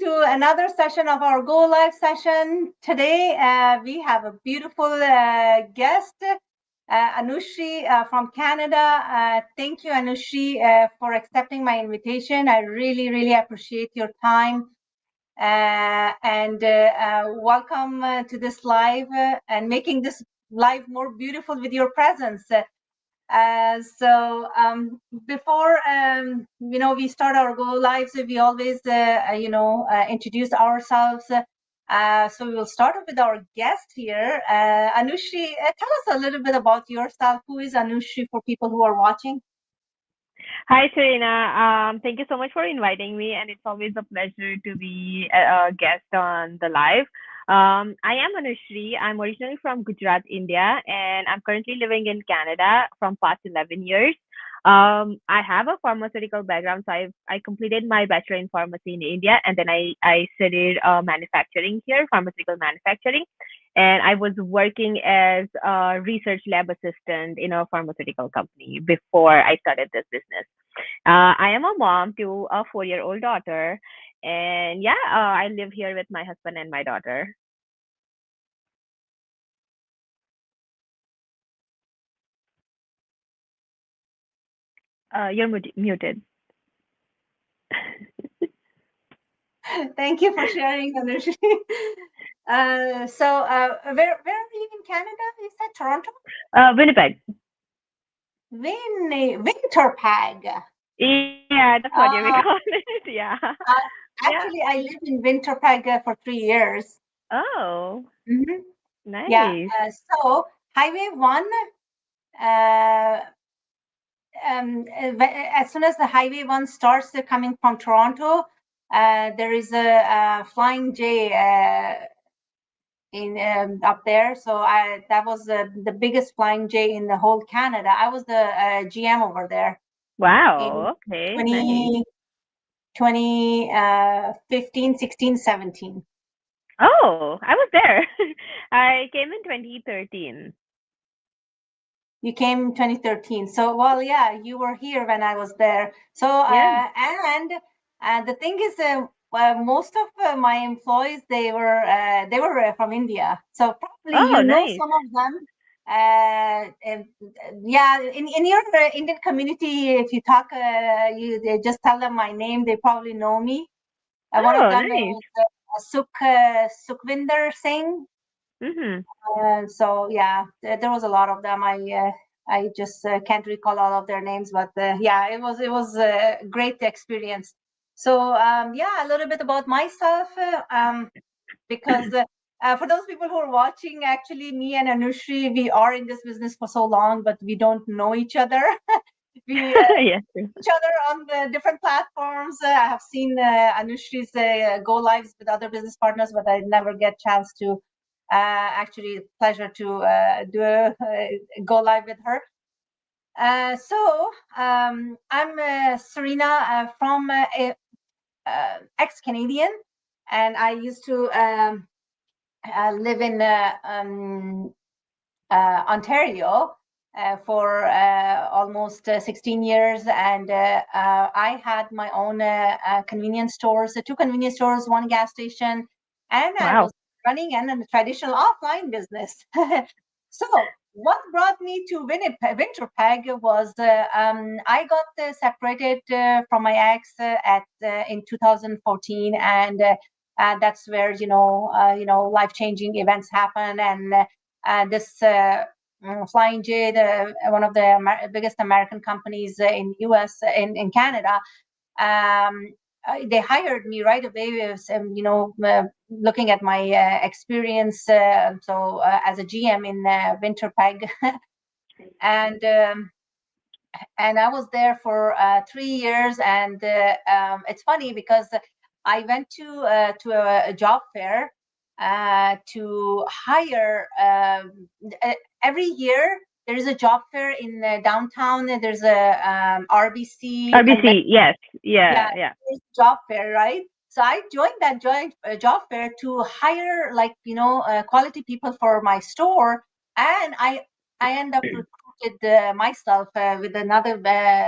to another session of our Go Live session. Today, we have a beautiful guest, Anushri from Canada. Thank you, Anushri, for accepting my invitation. I really, really appreciate your time. And welcome to this live and making this live more beautiful with your presence. So before we start our Go Lives, we always introduce ourselves. So we will start off with our guest here, Anushri. Tell us a little bit about yourself. Who is Anushri for people who are watching? Hi, Serena. Thank you so much for inviting me, and it's always a pleasure to be a guest on the live. I am Anushri. I'm originally from Gujarat, India, and I'm currently living in Canada from past 11 years. I have a pharmaceutical background, so I completed my bachelor in pharmacy in India, and then I studied manufacturing here, pharmaceutical manufacturing, and I was working as a research lab assistant in a pharmaceutical company before I started this business. I am a mom to a 4-year-old daughter, and yeah, I live here with my husband and my daughter. You're muted. Thank you for sharing, Anushri. Where are you in Canada? Is that Toronto? Winnipeg. Winterpeg. Yeah, that's what you Uh, call it. Yeah. uh, Yeah. Actually, I lived in Winterpeg for 3 years. Oh, Mhm. Yeah. nice. So Highway 1, uh, as soon as the Highway 1 starts coming from Toronto, there is a Flying J in up there. So that was the biggest Flying J in the whole Canada. I was the GM over there in Wow. Okay, nice. 20, 2015, 16, 17. Oh, I was there. I came in 2013. You came in 2013. So, well, yeah, you were here when I was there. So, Yeah. and the thing is, well, most of my employees they were from India. So probably Oh, you know nice. some of them. And, yeah, in your Indian community, if you talk, you they just tell them my name. They probably know me. One of Oh, them nice. is Sukhvinder Singh. Mhm. So yeah, there was a lot of them. I just can't recall all of their names, but yeah, it was a great experience. So yeah, a little bit about myself, because for those people who are watching, actually, me and Anushri, we are in this business for so long, but we don't know each other. We Yes. True. each other on the different platforms. I have seen Anushri's go lives with other business partners, but I never get chance to actually pleasure to do a go live with her. I'm Serena from ex-Canadian, and I used to live in Ontario for almost 16 years, and I had my own convenience stores, two convenience stores, one gas station, and I Wow. was running a traditional offline business. So what brought me to Winterpeg was I got separated from my ex at in 2014, and that's where life changing events happen, and this Flying J, one of the biggest American companies in US in Canada, they hired me right away. Looking at my experience, as a GM in Winterpeg, and I was there for 3 years. And it's funny because I went to a job fair to hire. Every year there is a job fair in downtown. There's a RBC convention. RBC. Yes. Yeah, Yeah. Yeah. there's job fair, right? So I joined that joint job fair to hire, like, quality people for my store, and I end up recruited myself with another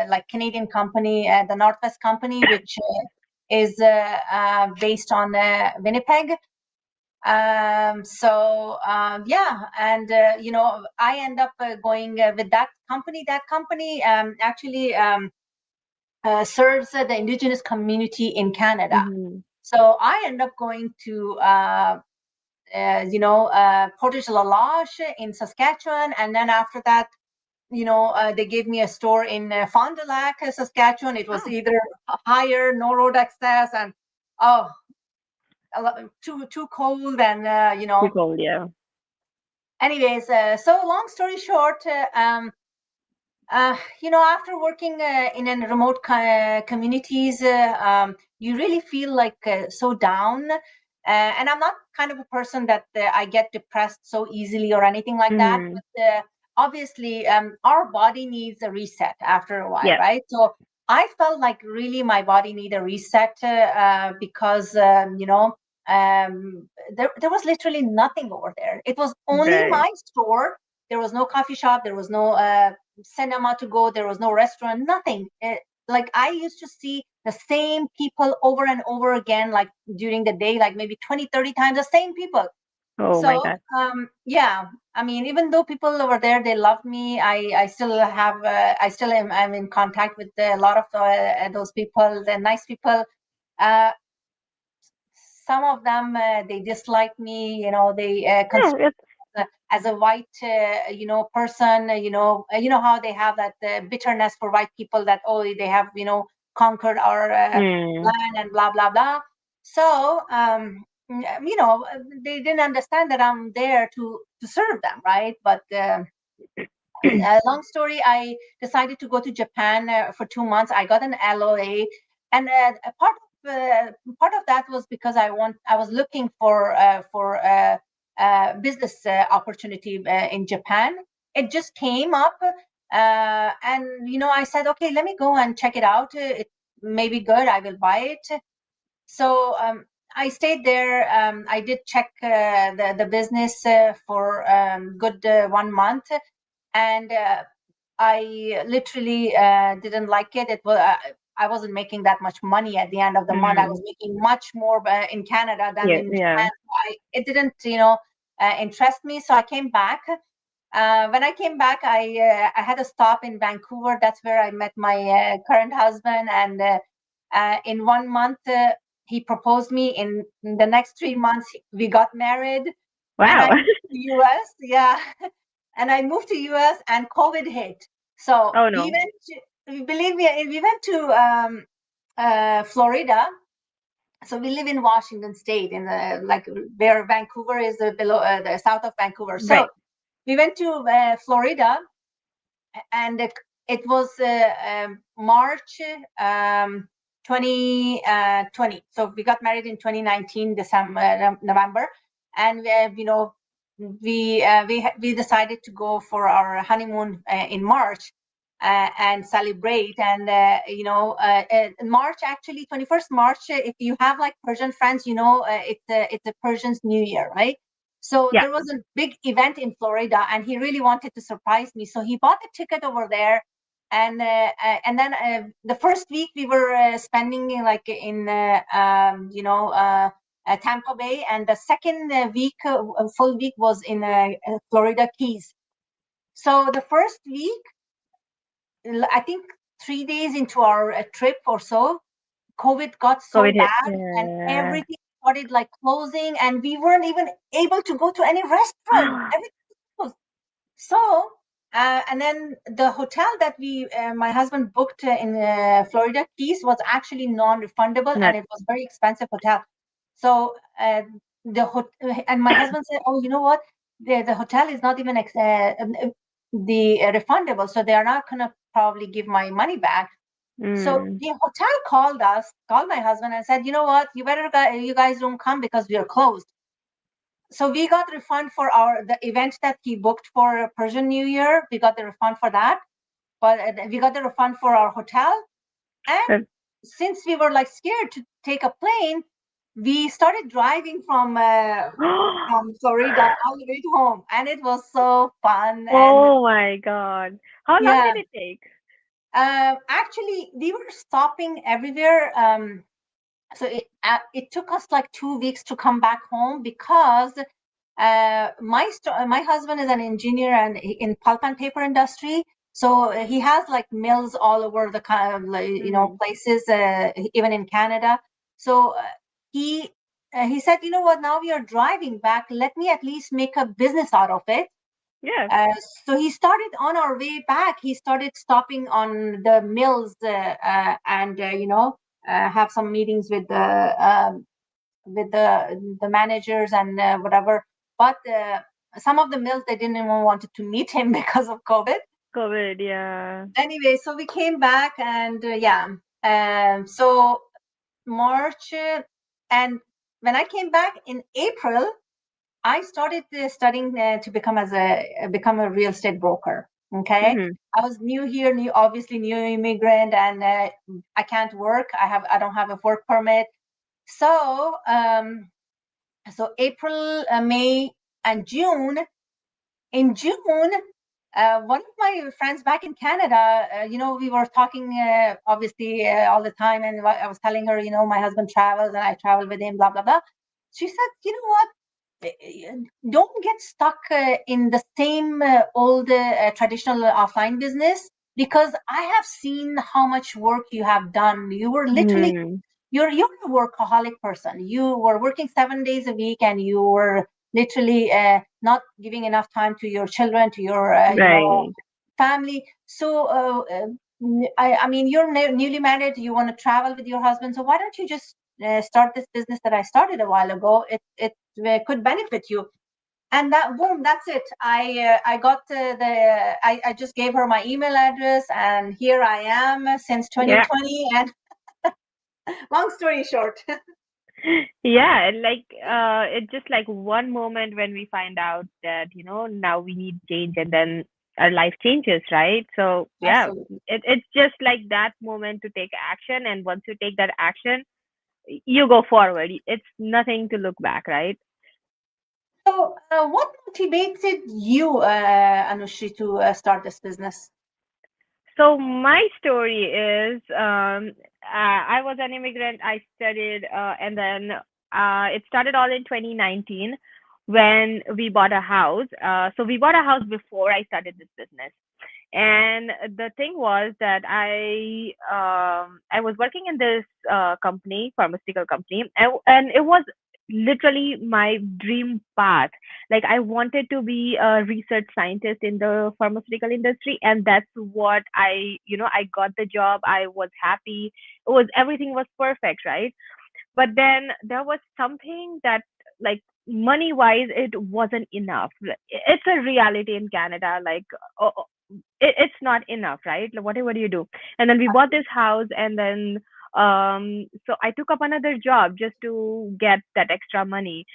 like Canadian company, the Northwest company, which is based on Winnipeg. Yeah, and I end up going with that company. That company actually serves the indigenous community in Canada. Mhm. So I end up going to Portage la Loche in Saskatchewan, and then after that, they gave me a store in Fond du Lac, Saskatchewan. It was Oh, either higher, no road access, and oh, too cold, and too cold, yeah. anyways. So long story short, after working in remote communities, you really feel like so down. And I'm not kind of a person that I get depressed so easily or anything like that. Mhm. But obviously, our body needs a reset after a while, Yep. right? So I felt like really my body need a reset because, there was literally nothing over there. It was only Right. my store. There was no coffee shop. There was no cinema to go. There was no restaurant, nothing. Like I used to see the same people over and over again, like during the day, like maybe 20, 30 times, the same people. Oh my So, God. yeah, I mean, even though people over there, they love me, I still have, I still I'm in contact with a lot of those people, the nice people. Uh, some of them, they dislike me, they Yeah, consider as a white person, how they have that bitterness for white people, that oh, they have conquered our mm, land and blah blah blah. So they didn't understand that I'm there to serve them, right? But long story, I decided to go to Japan for 2 months. I got an LOA, and part of that was because I was looking for business opportunity in Japan. It just came up, and I said, okay, let me go and check it out. It may be good. I will buy it. So I stayed there. I did check the business for good 1 month, and I literally didn't like it. It was I wasn't making that much money at the end of the month. I was mm. making much more in Canada than Yeah, in yeah. Japan. It didn't, interest me. So I came back. When I came back, I had a stop in Vancouver. That's where I met my current husband, and in 1 month he proposed me. In the next 3 months we got married, and I Wow. moved to US. Yeah, and I moved to US, and COVID hit. So Oh we no. went to, believe me, we went to Florida. So we live in Washington State, in the like where Vancouver is, below the south of Vancouver. So Right. we went to Florida, and it was March 2020. So we got married in 2019, December, November, and we decided to go for our honeymoon in March. And celebrate, and March, actually 21st March, if you have like Persian friends, it's a Persian's New Year, right? So Yeah. there was a big event in Florida, and he really wanted to surprise me. So he bought a ticket over there, and then the first week we were spending like in Tampa Bay, and the second week, full week, was in Florida Keys. So the first week, I think 3 days into our trip or so, COVID got so COVID hit. bad, and Yeah. everything started like closing, and we weren't even able to go to any restaurant. Everything was closed. So, and then the hotel that my husband booked in Florida Keys was actually non-refundable, and Not. it was very expensive hotel. So, and my husband said, "Oh, you know what? The hotel is not even the refundable, so they are not gonna probably give my money back." So Mm. the hotel called my husband and said, "You know what? You guys don't come because we are closed." So we got refund for the event that he booked for Persian New Year. We got the refund for that, but we got the refund for our hotel. And But- since we were like scared to take a plane, we started driving from Florida all the way to home, and it was so fun. And Oh my God. How long yeah, did it take? actually, we were stopping everywhere. So it took us like 2 weeks to come back home because my husband is an engineer and in pulp and paper industry. So he has like mills all over the kind of like, Mm-hmm. places, even in Canada. So he he said, you know what? Now we are driving back. Let me at least make a business out of it. Yeah. Uh, so he started on our way back. He started stopping on the mills and have some meetings with the managers and whatever. But some of the mills they didn't even wanted to meet him because of COVID. COVID, yeah. Anyway, so we came back and yeah. So March and when I came back in April, I started studying to become a real estate broker. Okay, Mm-hmm. I was new here, new immigrant, and I can't work. I don't have a work permit. So April, May, and June. In June, one of my friends back in Canada, we were talking obviously all the time, and I was telling her, my husband travels and I travel with him, blah blah blah. She said, you know what? Don't get stuck in the same old traditional offline business because I have seen how much work you have done. You were literally Mm-hmm. you're a workaholic person. You were working 7 days a week, and you were literally not giving enough time to your children, to your Right. family. So I mean, you're newly married. You want to travel with your husband. So why don't you just start this business that I started a while ago? It could benefit you. And that boom, that's it. I got I just gave her my email address, and here I am since Yeah. 2020. And long story short. Yeah, and like it's just like one moment when we find out that, now we need change and then our life changes, right? So yeah, Absolutely. it's just like that moment to take action, and once you take that action, you go forward. It's nothing to look back, right? So, what motivated you, Anushri, to start this business? So my story is, I was an immigrant. I studied, and then it started all in 2019 when we bought a house. So we bought a house before I started this business. And the thing was that I was working in this company, pharmaceutical company, and it was literally my dream path. Like I wanted to be a research scientist in the pharmaceutical industry, and that's what I got the job. I was happy. It was everything was perfect, right? But then there was something that, like, money wise, it wasn't enough. It's a reality in Canada. Like, it's not enough, right? Like, whatever you do. And then we bought this house, and then so I took up another job just to get that extra money.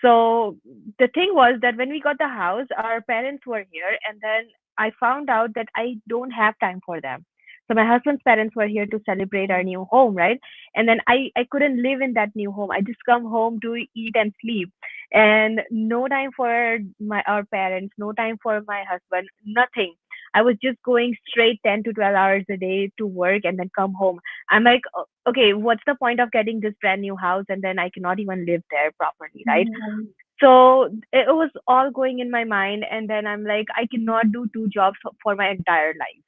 So the thing was that when we got the house, our parents were here, and then I found out that I don't have time for them. So my husband's parents were here to celebrate our new home, right? And then I couldn't live in that new home. I just come home to eat and sleep, and no time for our parents, no time for my husband, nothing. I was just going straight 10 to 12 hours a day to work and then come home. I'm like, okay, what's the point of getting this brand new house and then I cannot even live there properly, right? Mhm. So it was all going in my mind, and then I'm like, I cannot do two jobs for my entire life.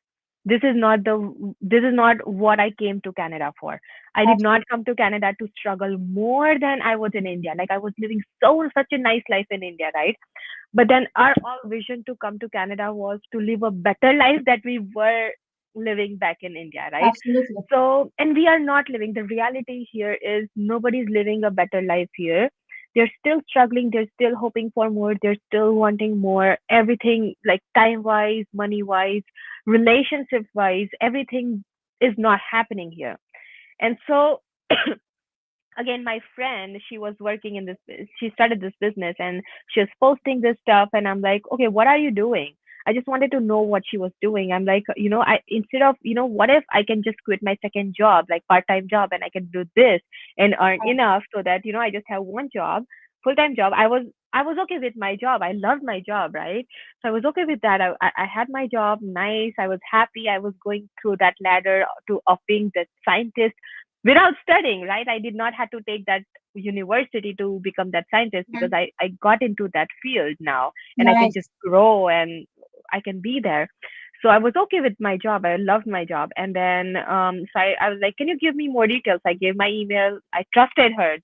This is not what I came to Canada for. I did not Absolutely. come to Canada to struggle more than I was in India. Like I was living such a nice life in India, right? But then our all vision to come to Canada was to live a better life that we were living back in India, right? Absolutely. So, and we are not living. The reality here is nobody's living a better life here. They're still struggling. They're still hoping for more. They're still wanting more. Everything, like time wise, money wise, relationship wise, everything is not happening here. And so again, my friend, she was working in she started this business, and she was posting this stuff, and I'm like, okay, what are you doing? I just wanted to know what she was doing. I'm like, I instead of, what if I can just quit my second job, like part-time job, and I can do this and earn enough so that, I just have one job, full-time job. I was okay with my job. I loved my job, right? So I was okay with that. I had my job, nice. I was happy. I was going through that ladder to of being the scientist. without studying, right? I did not have to take that university to become that scientist because Mhm. I got into that field now and I can just Nice. grow and I can be there. So I was okay with my job. I loved my job. And then I was like, can you give me more details? I gave my email. I trusted her.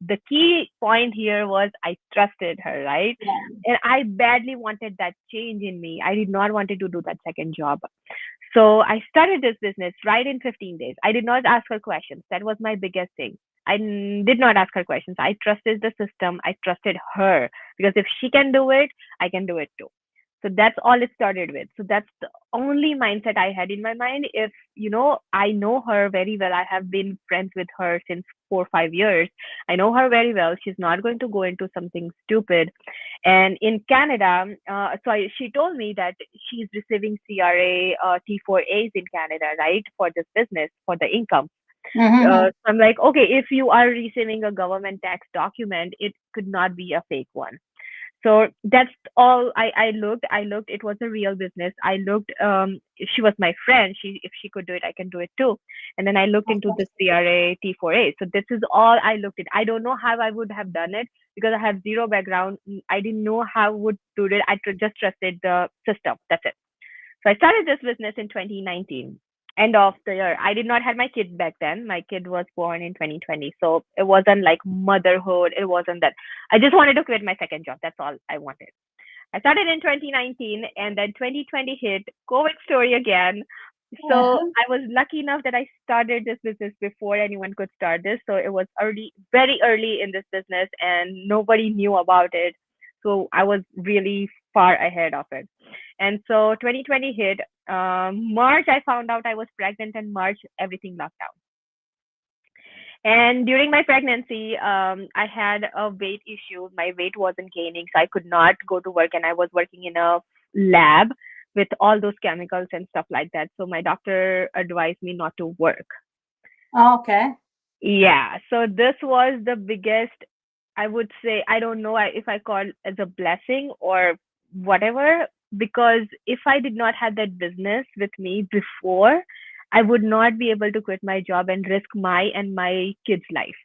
The key point here was I trusted her, right? Yeah. And I badly wanted that change in me. I did not wanted to do that second job. So I started this business right in 15 days. I did not ask her questions. That was my biggest thing. Did not ask her questions. I trusted the system. I trusted her because if she can do it, I can do it too. So that's all it started with. So that's the only mindset I had in my mind. If, I know her very well. I have been friends with her since 4 or 5 years. I know her very well. She's not going to go into something stupid. And in Canada, she told me that she's receiving CRA T4As in Canada, right, for this business, for the income. Mm-hmm. So I'm like, okay, if you are receiving a government tax document, it could not be a fake one. So that's all I looked. It was a real business. I looked, if she was my friend, if she could do it, I can do it too. And then I looked into the CRA T4A. So this is all I looked at. I don't know how I would have done it because I have zero background. I didn't know how I would do it. Just trusted the system. That's it. So I started this business in 2019, end of the year. I did not have my kid back then. My kid was born in 2020. So it wasn't like motherhood. It wasn't that. I just wanted to quit my second job. That's all I wanted. I started in 2019 and then 2020 hit, COVID story again. So Uh-huh. I was lucky enough that I started this business before anyone could start this. So it was early, very early in this business and nobody knew about it. So I was really far ahead of it. And so 2020 hit. March, I found out I was pregnant, and March, everything locked down. And during my pregnancy, I had a weight issue. My weight wasn't gaining, so I could not go to work, and I was working in a lab with all those chemicals and stuff like that. So my doctor advised me not to work. Okay. Yeah, so this was the biggest, I would say, I don't know if I call it as a blessing or whatever, because if I did not have that business with me before, I would not be able to quit my job and risk my and my kids' life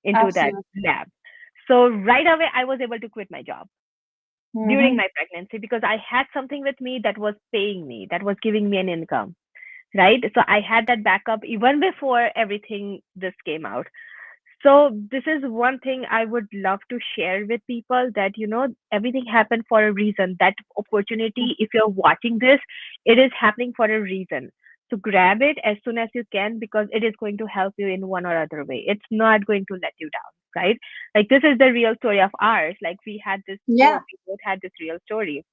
into that Absolutely. lab. So right away, I was able to quit my job during Mm-hmm. my pregnancy because I had something with me that was paying me, that was giving me an income, right? So I had that backup even before everything this came out. So this is one thing I would love to share with people, that everything happened for a reason. That opportunity, if you're watching this, it is happening for a reason. So grab it as soon as you can because it is going to help you in one or other way. It's not going to let you down, right? Like this is the real story of ours. Like Yeah. we both had this real story.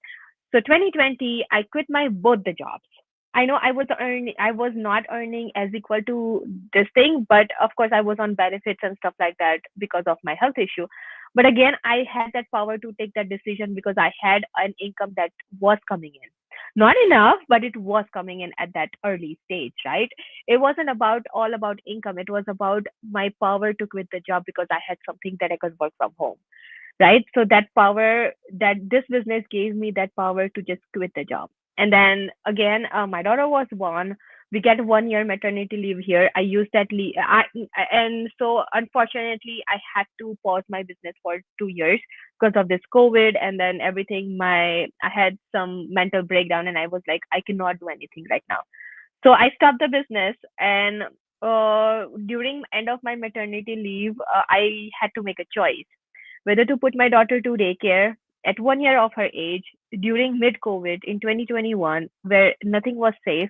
So 2020, I quit my both the jobs. I know I was not earning as equal to this thing, but of course I was on benefits and stuff like that because of my health issue. But again, I had that power to take that decision because I had an income that was coming in. Not enough, but it was coming in at that early stage, right? It wasn't about all about income. It was about my power to quit the job because I had something that I could work from home, right? So that power, that this business gave me that power to just quit the job. And then again, my daughter was born. We get 1 year maternity leave here. I used that leave, and so unfortunately, I had to pause my business for 2 years because of this COVID and then everything. I had some mental breakdown, and I was like, I cannot do anything right now. So I stopped the business, and during end of my maternity leave, I had to make a choice whether to put my daughter to daycare at 1 year of her age during mid COVID in 2021, where nothing was safe,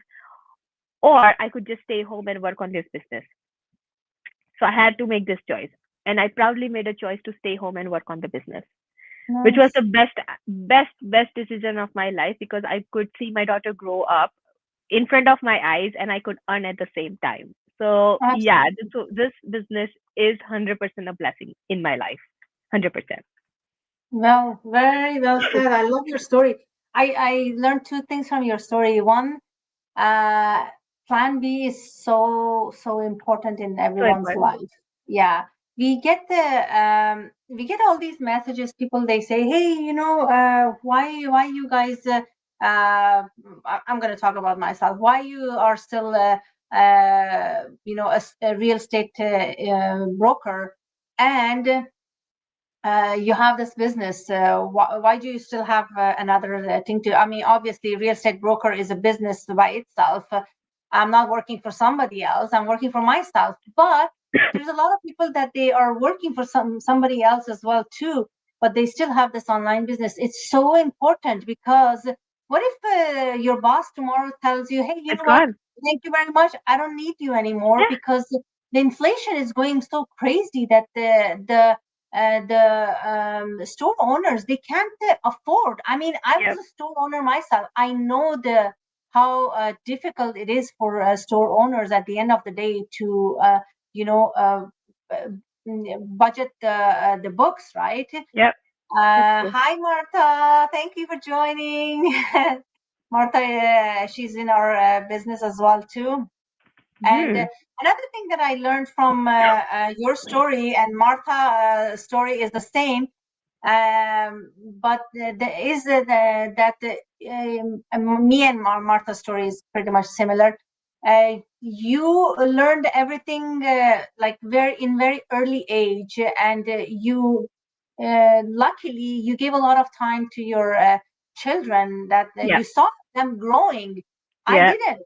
or I could just stay home and work on this business. So I had to make this choice. And I proudly made a choice to stay home and work on the business, which was Nice. the best decision of my life because I could see my daughter grow up in front of my eyes and I could earn at the same time. So yeah, Absolutely. this business is 100% a blessing in my life. 100%. Well, very well said. I love your story. I learned two things from your story. One, uh, plan B is so important in So everyone's important. life. Yeah, we get all these messages. People they say, hey, why you guys? I'm going to talk about myself. Why you are still a real estate broker, and you have this business. Why do you still have another thing to? I mean, obviously, real estate broker is a business by itself. I'm not working for somebody else. I'm working for myself. But there's a lot of people that they are working for somebody else as well too. But they still have this online business. It's so important because what if your boss tomorrow tells you, "Hey, you It's know what? gone. Thank you very much. I don't need you anymore Yeah. because the inflation is going so crazy that the store owners, they can't afford. I mean, I was Yep. a store owner myself. I know the how difficult it is for store owners at the end of the day to you know uh, uh, budget the books, right? Yep. That's true. Hi, Martha. Thank you for joining. Martha, she's in our business as well too. And Hmm. another thing that I learned from your story and Martha's story is the same, but there is that me and Martha's story is pretty much similar. You learned everything like very early age, and you luckily you gave a lot of time to your children that Yep. you saw them growing. I Yep. didn't.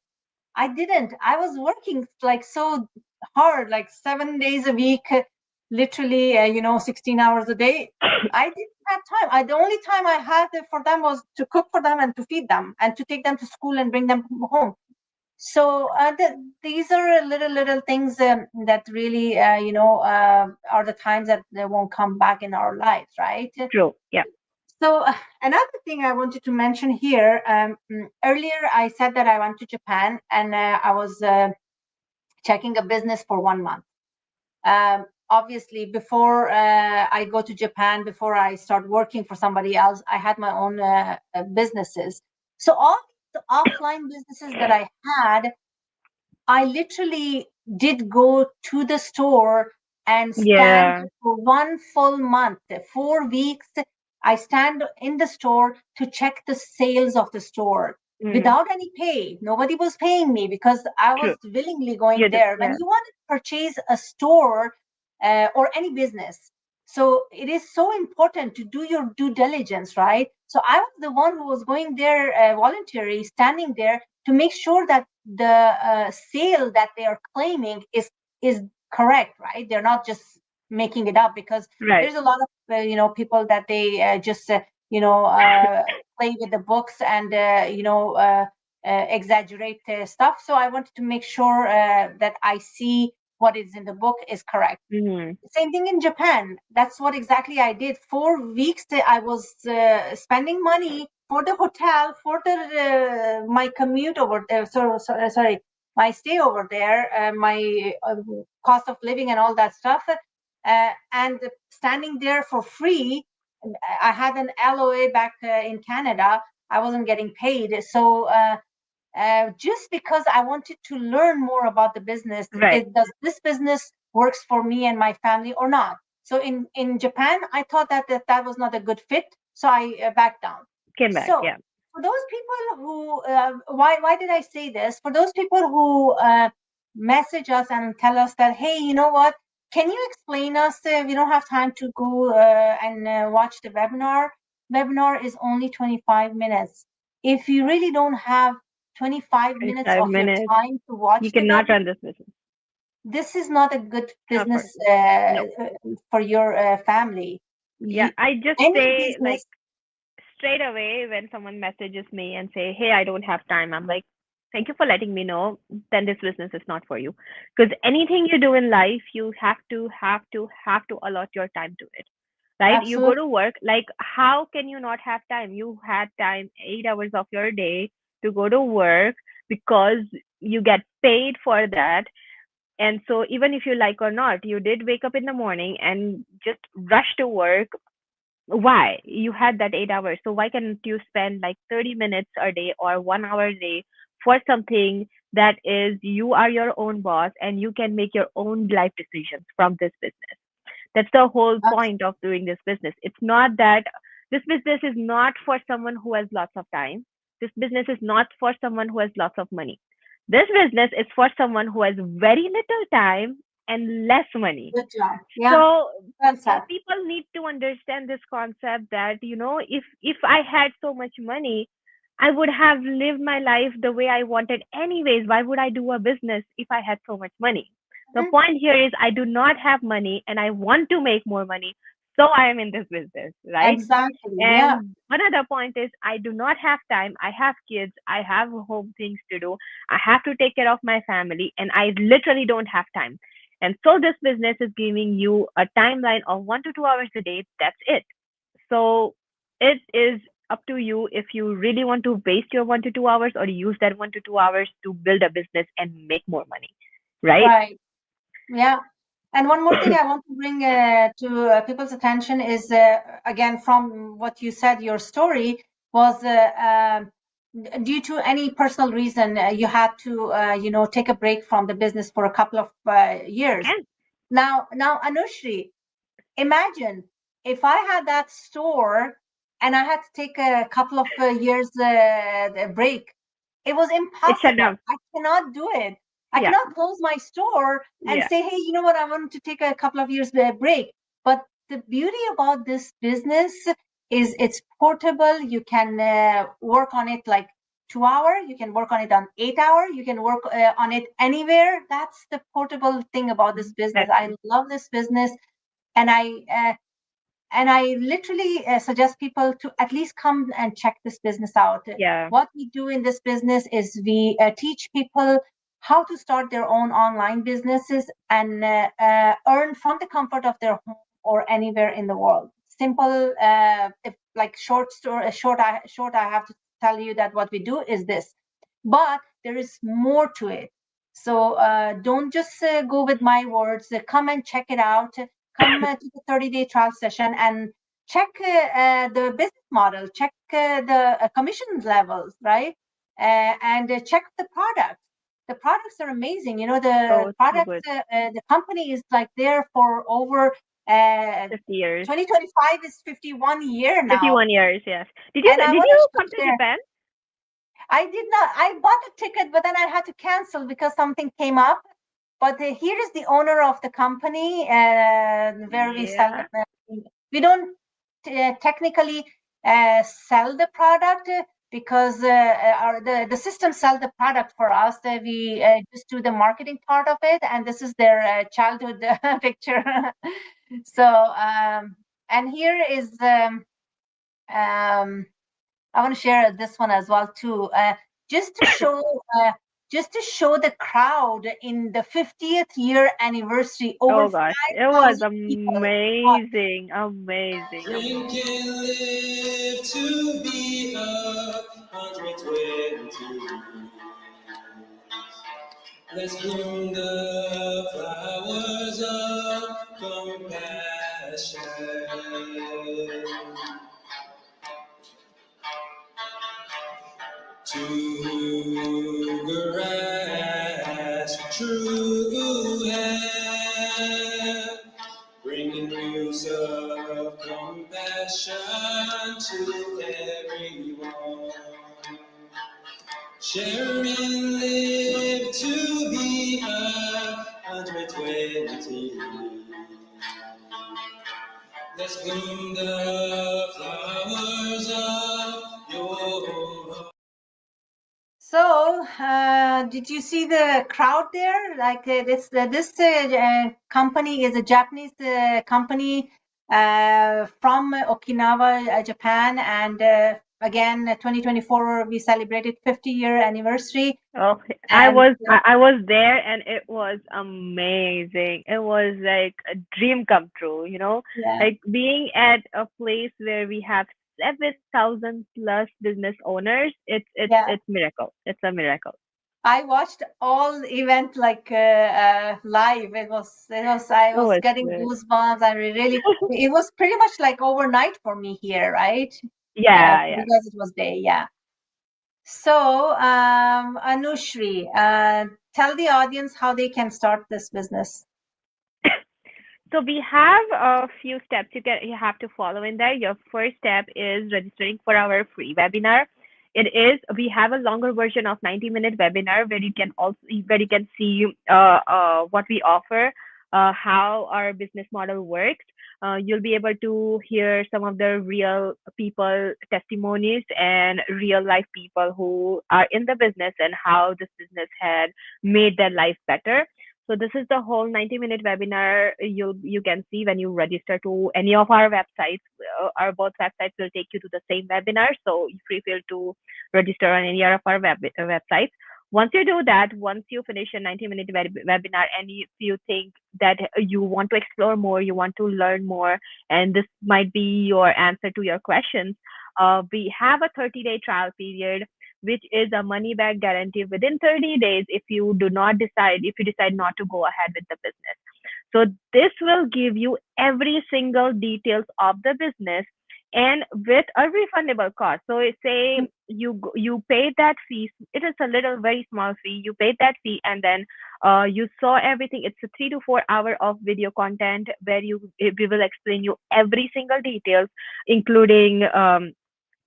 I didn't. I was working like so hard, like 7 days a week, literally, 16 hours a day. I didn't have time. The only time I had for them was to cook for them and to feed them and to take them to school and bring them home. So these are little things that really, are the times that they won't come back in our lives, right? True. Yep. So another thing I wanted to mention here, earlier I said that I went to Japan and I was checking a business for 1 month. Obviously, before I go to Japan, before I start working for somebody else, I had my own businesses. So all the offline businesses that I had, I literally did go to the store and stand Yeah. for 1 full month, 4 weeks. I stand in the store to check the sales of the store Mm. without any pay. Nobody was paying me because I was True. willingly going You do. there. When Yeah. you want to purchase a store or any business, so it is so important to do your due diligence, right? So I was the one who was going there voluntarily, standing there to make sure that the sale that they are claiming is correct, right? They're not just making it up because Right. there's a lot of people that they just play with the books and exaggerate stuff. So I wanted to make sure that I see what is in the book is correct. Hmm. Same thing in Japan. That's what exactly I did. 4 weeks I was spending money for the hotel, for the my commute over there. Sorry, my stay over there, my cost of living and all that stuff, and standing there for free. I had an LOA back in Canada. I wasn't getting paid, so just because I wanted to learn more about the business. Right. Does this business works for me and my family or not? So in Japan, I thought that was not a good fit, so I backed down. Came back. So Yeah. for those people who, why did I say this? For those people who message us and tell us that, hey, you know what? Can you explain us? We don't have time to go and watch the webinar. Webinar is only 25 minutes. If you really don't have 25 minutes 25 of your minutes. time to You watch the cannot webinar, run this business. this is not a good Not for. business No. for your family. Yeah. You, I just any say like business, straight away when someone messages me and say, "Hey, I don't have time," I'm like, "Thank you for letting me know. Then this business is not for you." Because anything you do in life, you have to allot your time to it, right? You go absolutely, to work. Like, how can you not have time? You had time 8 hours of your day to go to work because you get paid for that. And so, even if you like or not, you did wake up in the morning and just rush to work. Why? You had that 8 hours, so why can't you spend like 30 minutes a day or 1 hour a day for something that is you are your own boss and you can make your own life decisions from this business? That's the whole point of doing this business. It's not that this business is not for someone who has lots of time. This business is not for someone who has lots of money. This business is for someone who has very little time and less money. Good job. Yeah. So Well said. people need to understand this concept that, if I had so much money, I would have lived my life the way I wanted anyways. Why would I do a business if I had so much money? The Mhm. point here is I do not have money and I want to make more money. So I am in this business, right? Exactly. Yeah. And another point is I do not have time. I have kids. I have home things to do. I have to take care of my family and I literally don't have time. And so this business is giving you a timeline of 1 to 2 hours a day. That's it. So it is up to you if you really want to waste your 1 to 2 hours or use that 1 to 2 hours to build a business and make more money. Right? Right. Yeah. And one more thing I want to bring to people's attention is, again, from what you said, your story was due to any personal reason, you had to, take a break from the business for a couple of years. Can. Now, Anushri, imagine if I had that store and I had to take a couple of years break. It was It's shut impossible. down. I cannot do it. I Yeah. cannot close my store and Yeah. say, hey, you know what? I want to take a couple of years break. But the beauty about this business is it's portable. You can work on it like 2 hour. You can work on it on 8 hour. You can work on it anywhere. That's the portable thing about this business. That's I love this business, and I literally suggest people to at least come and check this business out. yeah. What we do in this business is we teach people how to start their own online businesses and earn from the comfort of their home or anywhere in the world. Simple, if like short story, short. I have to tell you that what we do is this, but there is more to it. So don't just go with my words. Come and check it out. Come to the 30-day trial session and check the business model, check the commission levels, right? And check the products. The products are amazing. You know, the Oh, so products, good. the company is like there for over uh, 50 years. 2025 is 51 year now. 51 years, yes. Did you And I did want you to come to share. Japan? I did not. I bought a ticket, but then I had to cancel because something came up. But here is the owner of the company where we sell Yeah. the. We don't technically sell the product because the system sell the product for us. We just do the marketing part of it, and this is their childhood picture. So and here is um, I want to share this one as well too, just to show uh, just to show the crowd in the 50th year anniversary. Over Oh gosh, it was 5,000 people. amazing, amazing, Drink amazing. and live to be 122. Let's bloom the flowers of compassion to grasp true help, bringing news of compassion to everyone. Share and live to be 120. Let's bloom the flowers of your heart. So, did you see the crowd there? Like this company is a Japanese company from Okinawa, Japan, and again, 2024 we celebrated 50-year anniversary, Oh, I and was I, I was there and it was amazing. It was like a dream come true, yeah, like being at a place where we have 7,000 plus business owners. yeah. It's miracle. It's a miracle. I watched all event like live. I It was was getting good. goosebumps. I really it was pretty much like overnight for me here, right? Yeah, yeah. Because it was day, yeah. So, Anushri, tell the audience how they can start this business. So we have a few steps you have to follow in there. Your first step is registering for our free webinar. We have a longer version of 90-minute webinar where you can see what we offer, how our business model works. You'll be able to hear some of the real people testimonies and real life people who are in the business and how this business had made their life better. So this is the whole 90-minute webinar you can see when you register to any of our websites. Our both websites will take you to the same webinar, so feel to register on any of our websites. Once you do that, once you finish a 90-minute webinar, and if you think that you want to explore more, you want to learn more, and this might be your answer to your questions, we have a 30-day trial period, which is a money back guarantee within 30 days if you decide not to go ahead with the business. So this will give you every single details of the business and with a refundable cost. So say you paid that fee. It is a little very small fee. You paid that fee and then you saw everything. It's a 3 to 4 hour of video content where we will explain you every single details, including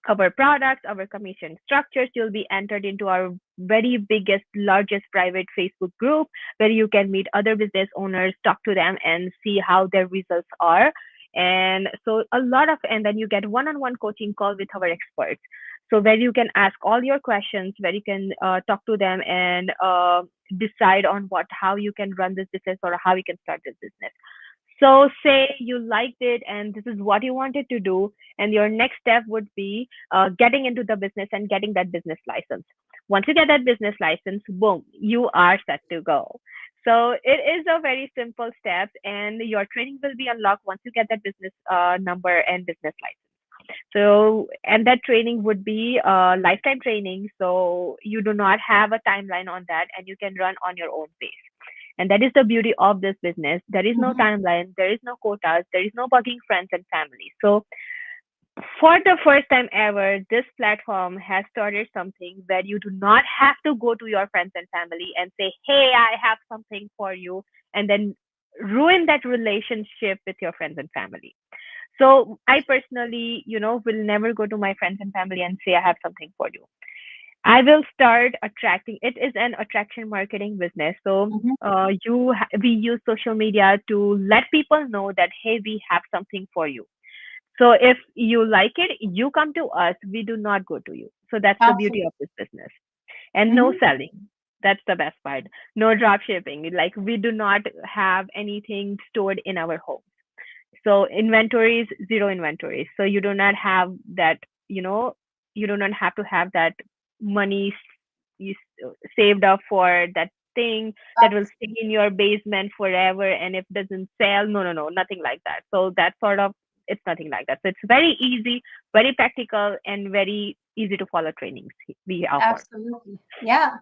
our products, our commission structures. You'll be entered into our very biggest, largest private Facebook group where you can meet other business owners, talk to them, and see how their results are. And so and then you get one-on-one coaching call with our experts. So where you can ask all your questions, where you can talk to them and decide on how you can run this business or how you can start this business. So say you liked it and this is what you wanted to do, and your next step would be getting into the business and getting that business license. Once you get that business license, boom, you are set to go. So it is a very simple step, and your training will be unlocked once you get that business number and business license. So, and that training would be lifetime training. So you do not have a timeline on that, and you can run on your own pace. And that is the beauty of this business. There is no Mhm. timeline, there is no quotas, there is no bugging friends and family. So for the first time ever, this platform has started something where you do not have to go to your friends and family and say, hey, I have something for you, and then ruin that relationship with your friends and family. So I personally, will never go to my friends and family and say, I have something for you. I will start attracting. It is an attraction marketing business. So Mhm. we use social media to let people know that, hey, we have something for you. So if you like it, you come to us. We do not go to you. So that's the beauty Absolutely. of this business. And no Mhm. selling. That's the best part. No drop shipping. Like we do not have anything stored in our home. So inventories, zero inventories. So you do not have that, you know, you do not have to have that money you saved up for that thing that will stay in your basement forever. And if it doesn't sell, no, nothing like that. So that sort of, it's nothing like that. So it's very easy, very practical, and very easy to follow trainings we offer. Absolutely. Yeah.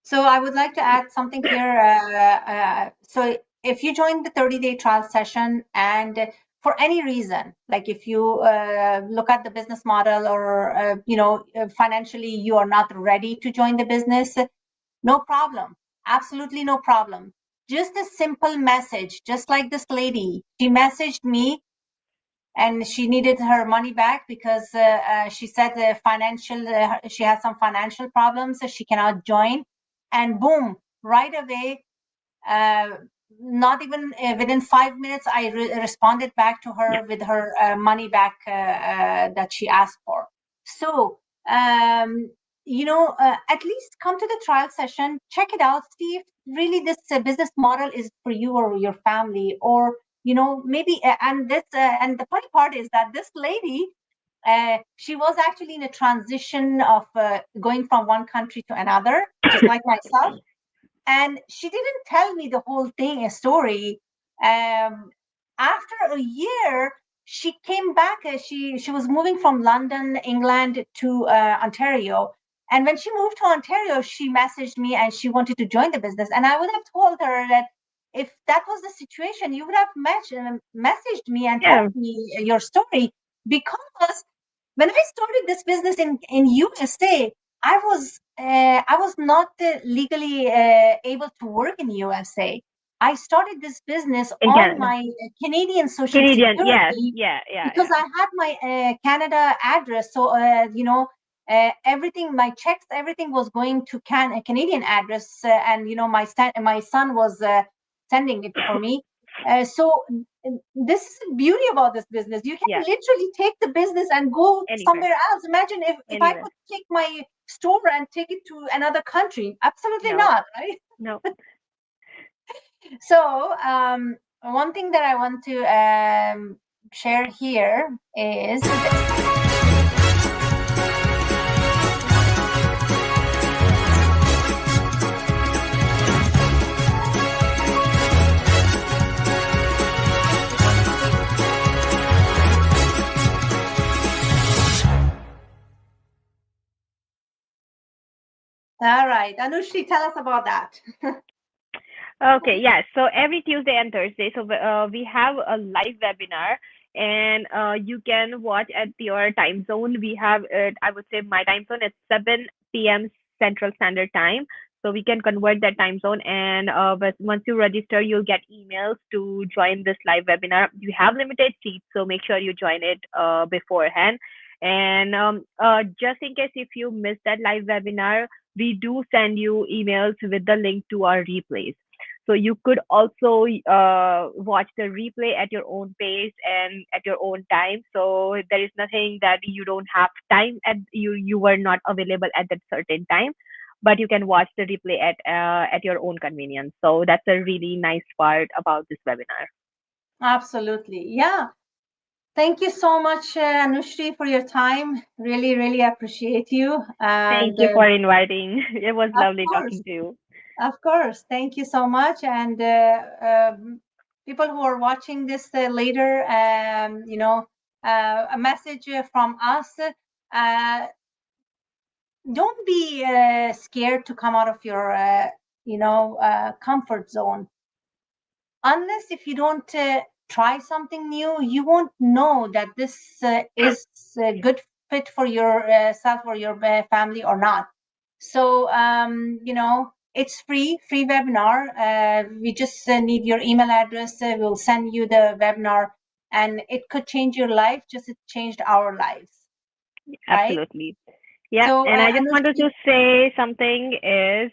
So I would like to add something here. So if you join the 30-day trial session and for any reason, like if you look at the business model or, financially you are not ready to join the business, no problem. Absolutely no problem. Just a simple message, just like this lady. She messaged me and she needed her money back because she said she has some financial problems, so she cannot join. And boom, right away, uh, not even within 5 minutes, I responded back to Yeah. her with her money back that she asked for. So, at least come to the trial session, check it out, see if really this business model is for you or your family, or maybe. And the funny part is that this lady, she was actually in a transition of going from one country to another, just like myself, and she didn't tell me the whole thing, a story. um, After a year she came back. She was moving from London, England, to Ontario, and when she moved to Ontario she messaged me and she wanted to join the business, and I would have told her that if that was the situation you would have messaged me and told Yeah. me your story, because when I started this business in USA, I was not legally able to work in USA. I started this business In on Canada. my Canadian Social Canadian. Yes. Security Yeah. Yeah. because Yeah. I had my Canada address. So everything, my checks, everything was going to a Canadian address, and my son was sending it for me. This is the beauty about this business. You can Yeah, literally take the business and go anywhere, somewhere else. Imagine if I anywhere. could take my store and take it to another country. Absolutely No, not, right? no. So, one thing that I want to share here is this. All right, Anushri, tell us about that. Okay, yeah. So every Tuesday and Thursday, so we have a live webinar, and you can watch at your time zone. We have, I would say, my time zone is 7 p.m. Central Standard Time. So we can convert that time zone, and but once you register, you'll get emails to join this live webinar. You have limited seats, so make sure you join it beforehand. And just in case if you miss that live webinar, we do send you emails with the link to our replays, so you could also watch the replay at your own pace and at your own time. So there is nothing that you don't have time at, you were not available at that certain time, but you can watch the replay at your own convenience. So that's a really nice part about this webinar. Absolutely. Yeah. Thank you so much, Anushri, for your time. Really, really appreciate you. Thank And you for inviting. It was of lovely course, talking to you. of course, thank you so much. And people who are watching this later, a message from us. Don't be scared to come out of your, comfort zone. Unless if you don't try something new, you won't know that this is a good fit for yourself or your family or not. So it's free webinar. We just need your email address. We'll send you the webinar, and it could change your life, just it changed our lives, right? Absolutely. Yeah, So and I just wanted Anushri, to say something is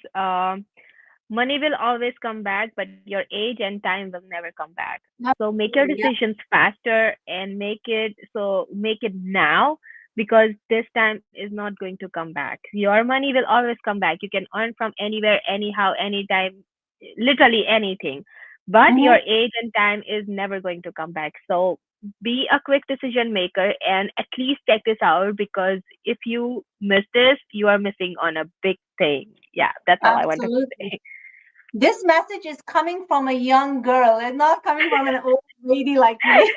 money will always come back, but your age and time will never come back. So make your absolutely, yeah. decisions faster and make it now, because this time is not going to come back. Your money will always come back. You can earn from anywhere, anyhow, anytime, literally anything. But your Mhm. age and time is never going to come back. So be a quick decision maker and at least check this out, because if you miss this, you are missing on a big thing. Yeah, that's all I wanted to Absolutely. say. This message is coming from a young girl. It's not coming from an old lady like me.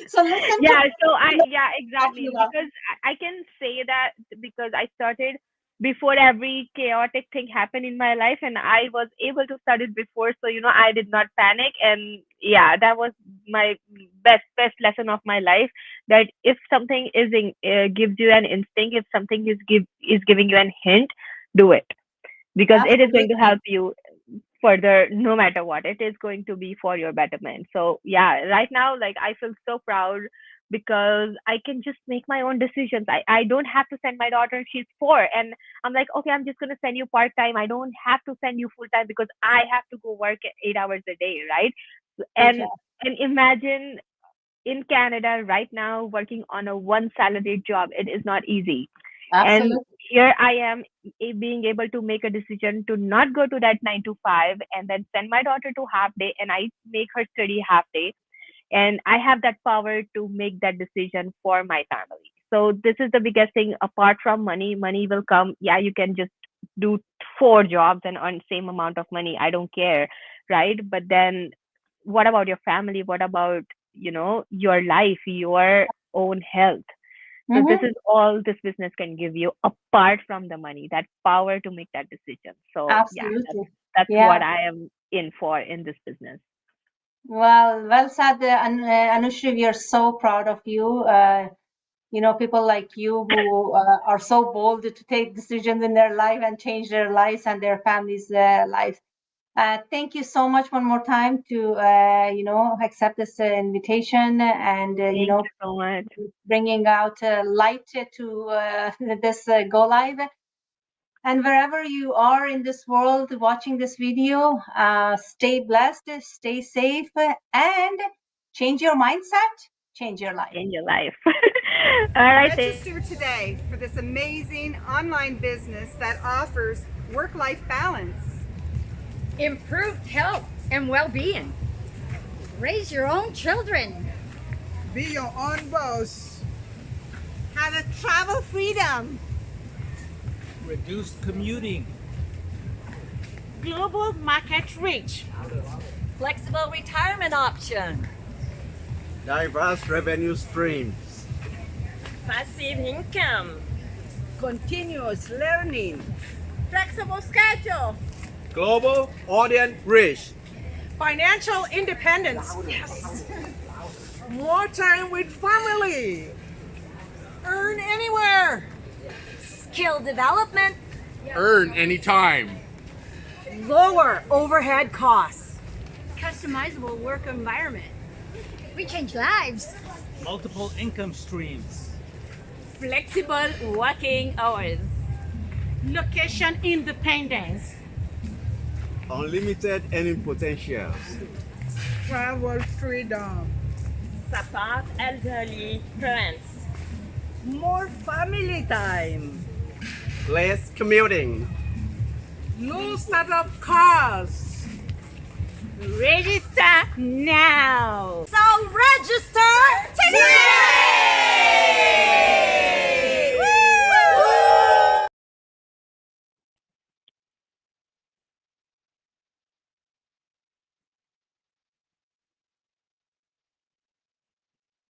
So listen to Yeah, so what I'm yeah, talking exactly, about. because I can say that because I started before every chaotic thing happened in my life, and I was able to start it before, so I did not panic. And yeah, that was my best lesson of my life, that if something gives you an instinct, if something is giving you an hint, do it, because it is going to Absolutely. help you further. No matter what, it is going to be for your betterment. So yeah, right now, like, I feel so proud because I can just make my own decisions. I don't have to send my daughter, she's 4, and I'm like, okay, I'm just going to send you part time. I don't have to send you full time because I have to go work 8 hours a day, right? Exactly. And imagine in Canada right now working on a one salaried job, it is not easy. And Absolutely. here I am, being able to make a decision to not go to that 9 to 5 and then send my daughter to half day, and I make her study half day. And I have that power to make that decision for my family. So this is the biggest thing. Apart from money, money will come. Yeah, you can just do 4 jobs and earn same amount of money. I don't care, right? But then what about your family? What about, your life, your own health? So this Hmm. is all this business can give you apart from the money, that power to make that decision. So yeah, Absolutely. that's what Yeah. I am in for in this business. Well said, Anushri. We are so proud of you. People like you who are so bold to take decisions in their life and change their lives and their families' lives. Thank you so much one more time to accept this invitation and Thank you so much. bringing out light to this go live. And wherever you are in this world watching this video, stay blessed, stay safe, and change your mindset, change your life. In your life. All right. Register today for this amazing online business that offers work-life balance, improved health and well-being, raise your own children, be your own boss, have a travel freedom, Reduced commuting. global market reach, flexible retirement option, diverse revenue streams, passive income, continuous learning, flexible schedule, global audience reach, financial independence, more time with family, earn anywhere, skill development, Earn anytime. lower overhead costs, customizable work environment. We change lives. Multiple income streams. flexible working hours, location independence, unlimited earning potentials, travel freedom, support elderly parents, more family time, less commuting. low startup costs. register now. so register today!